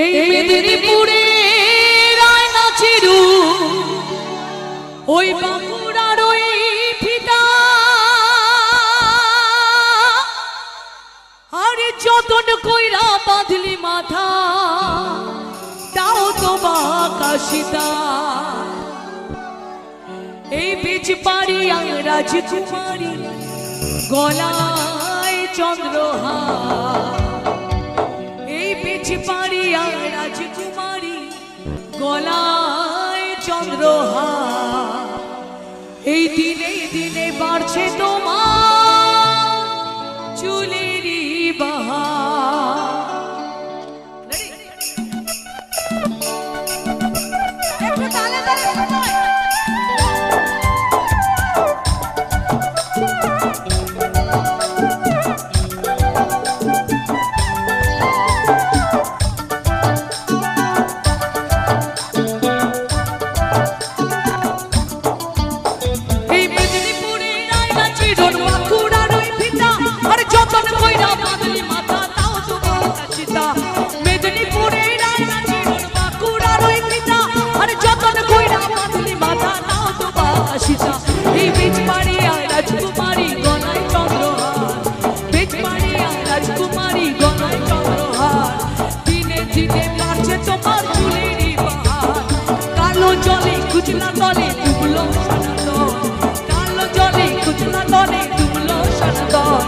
এই মেদিনীপুরে রায়না চিরু ওই বাঁকুড়ার ওই ফিতা আরে যতন কইরা বাঁধলি মাথা তাও তো বাঁকাশিতা এই বীজ পারি রাজকুমারী গলায় চন্দ্রহার এই বীজ পারি রাজকুমারী গলায় চন্দ্রহার এই দিনে দিনে বাড়ছে তোমার চুলেরই বাহার। জলে কুচলা তলে ডুবলো সনাতন কালো জলে কুচলা তলে ডুবলো সনাতন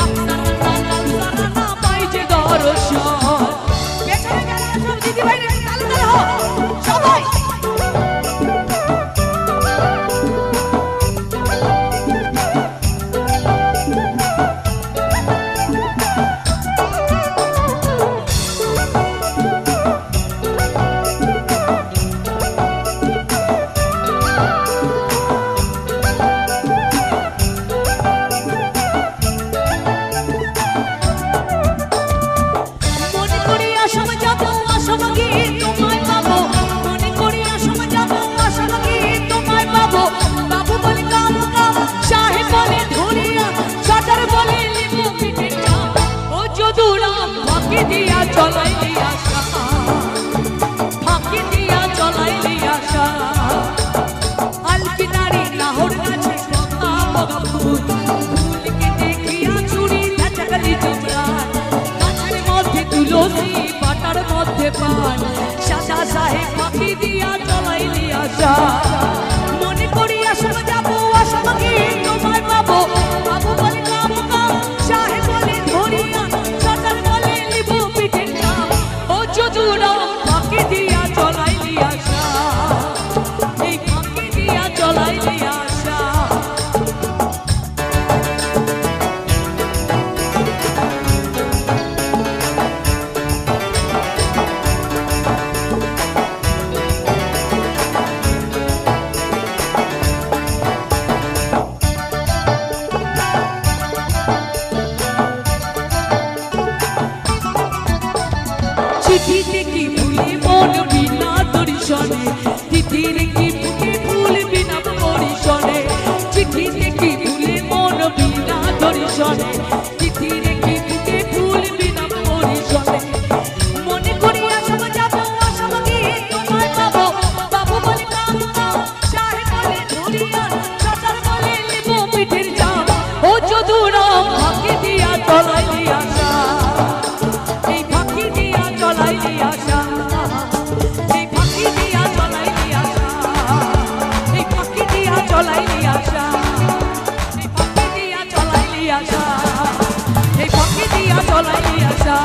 আপনারা না পাই যে দর্শন পেছনে যারা সব দিদি ভাই রে তালে তালে হো সবাই সাদা সাহেব ফাঁকি দিয়া চলাইলি আশা মনে করিয়া শোনা যাবো আশাবাগি তোমায় পাবো বাবু বলে কাম কাম সাহেব বলে ধরিয়া সাদার বলে লিব পিঠের কাম ও যদুরা ফাঁকি দিয়া চলাইলি আশা এই ফাঁকি দিয়া চলাইলি আশা চিঠিতে কি ভুলে মন বিনা দর্শনে তিথিরে কি বুকে ফুল বিনা পরিশনে চিঠিতে কি ভুলে মন বিনা দর্শনে তিথিরে কি বুকে ফুল বিনা পরিশনে মনে করিয়া সব যাবো আশাবাগি তোমায় পাবো বাবু বলে কাম কাম সাহেব বলে ধরিয়া সাদার বলে লিব পিঠের জাম ও যদুরা ফাঁকি দিয়া চলাইলি আশা এই ফাঁকি দিয়া চলাইলি আশা এই ফাঁকি দিয়া চলাইলি আশা এই ফাঁকি দিয়া চলাইলি আশা এই ফাঁকি দিয়া চলাইলি আশা এই ফাঁকি দিয়া চলাইলি আশা